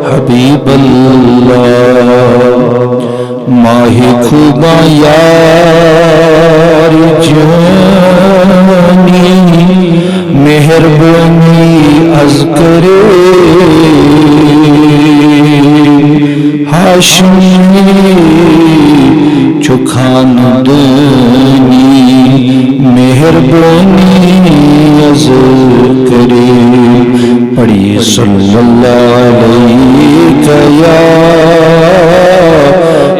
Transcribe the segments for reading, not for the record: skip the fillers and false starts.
حبیب اللہ ماہی خوبا یار جانی مہربانی از کرے ہاشمی چو خاندانی مہربانی از کرے پڑھی صلی اللہ علیہ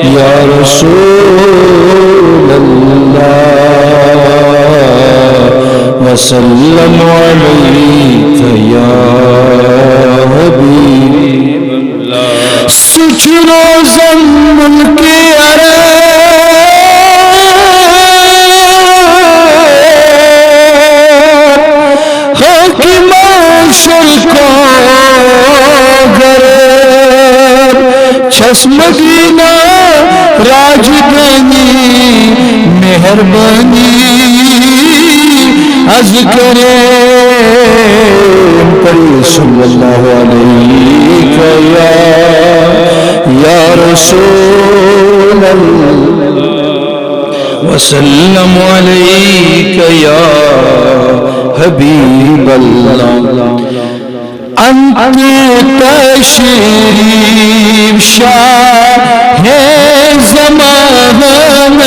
یا رسول اللہ وسلم علیہ یا حبیب اللہ سچنو زمن کے چس مدینہ راجدانی مہربانی از کرے پڑھی صلی اللہ علیہ یا رسول اللہ وسلم علیہ یا حبیب اللہ انت تشریف شاہ زمان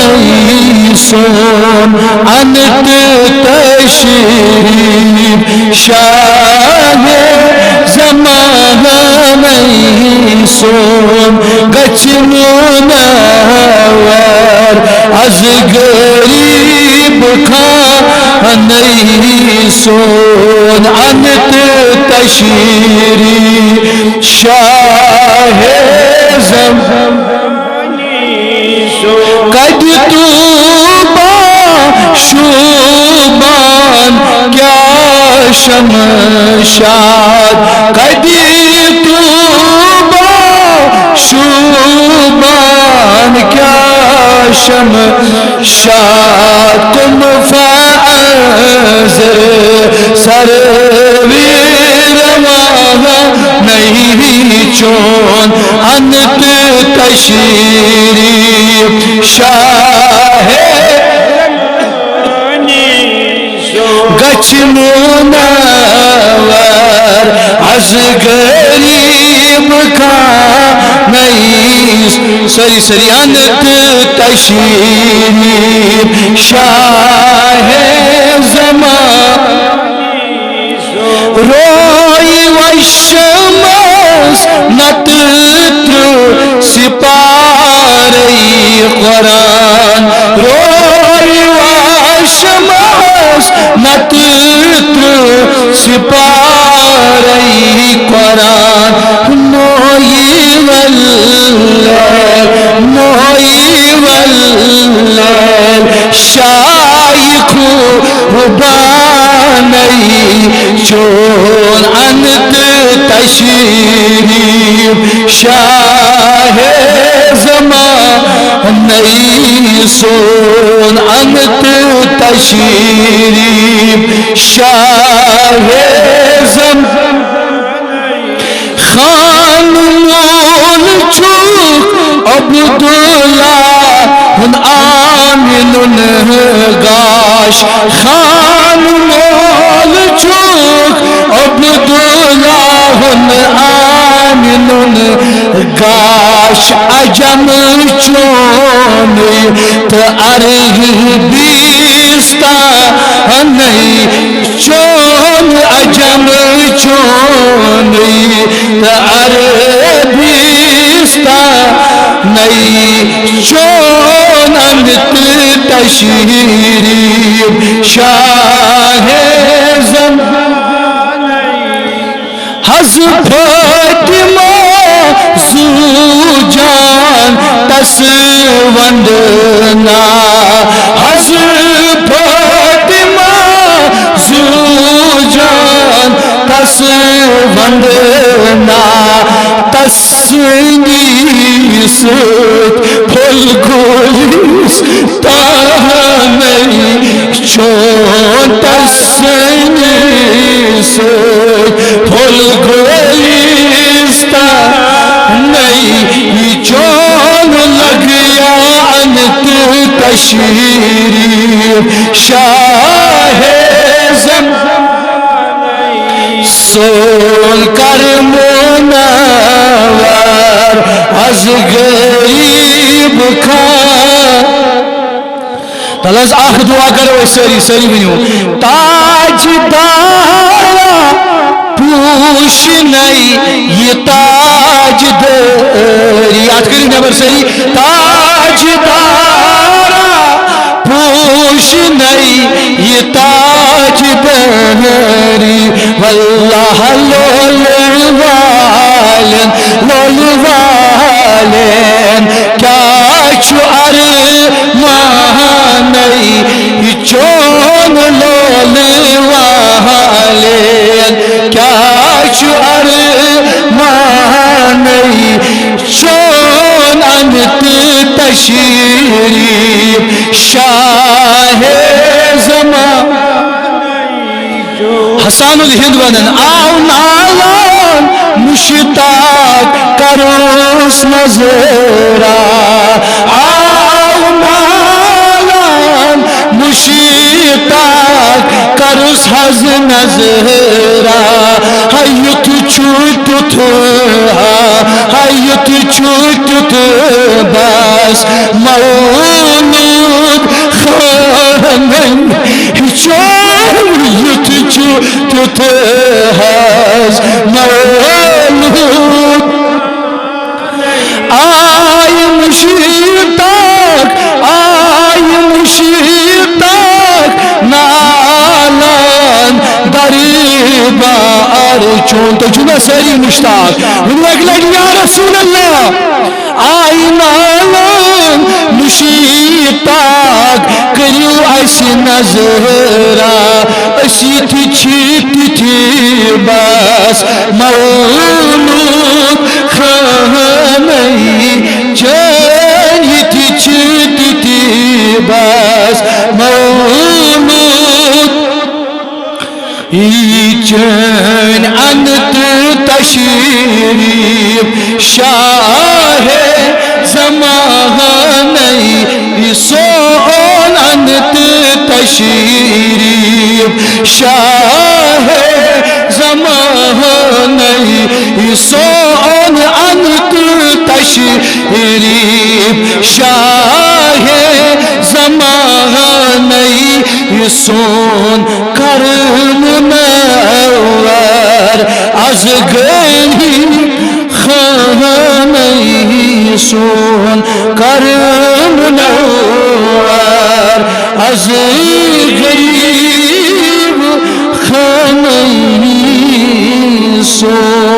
سون انت تشریف شاہ زمان سون گچھ منور از غریب خانہی سون انت تشریف شاہ زمانی سون قد توبہ شوبان کیا شمشاد قد توبہ شوبان کیا شمشاد کم فاضر سروی نہیں چون انت تشریف شاہ گچھ منور از غریب کا نہیں سری انت تشریف شاہ زمان روئی وشمس نتتر سپاری قرآن روئی وشمس نتتر سپاری قرآن نوئی واللیل شایخ ربانی چون انت تشریف شاہ زمانی سون انت تشریف شاہ زمانی خان مول چوک عبداللہ آمن گاش خان مول چوک عبداللہ آمن گاش عجم چونی تو عربستانی چون عجم چونی تو عربستانی چون انت تشریف شاہ زمانی حض فاطمہ زوجان تسوندنا حض فاطمہ زوجان تسوندنا تسنی ست پھل گولیس تاہنی چون تسنی پھول گلستہ نہیں چون لگیا انت تشریف شاہ زمان سون کر منور از غریب خان تلاز آخر دعا کرو سری سری بنیو تاج دارا پوش نہیں یہ تاج داری یاد کری نبر سری تاج دارا پوش نہیں یہ تاج داری واللہ لولوالن لولوالن کیا چوار مانی چون لولوالن کیا چوار مانی چون انت تشریف شاہ زمان حسان الہند ونن آو نالان مشتاق کروس نظرہ آو نالان مشتاق کروس حز نظرہ حیت چھوٹت حیت چھوٹت بس مولود خانن حیت چھوٹت حز مولود آئی مشتاق نالان دریبار چون تو چونہ سری مشتاق لگ یا رسول اللہ آئی نالان مشتاق کریو ایسی نظرہ اسی تھی بس مولود خانی چنی تھی بس مولود چن انت تشریف شاہ زمانی سون انت تشریف شاہ زمانی سون انت تشریف شاہ زمانی سون کرم منور از غریب خانی سون کرم منور از غریب خانی سون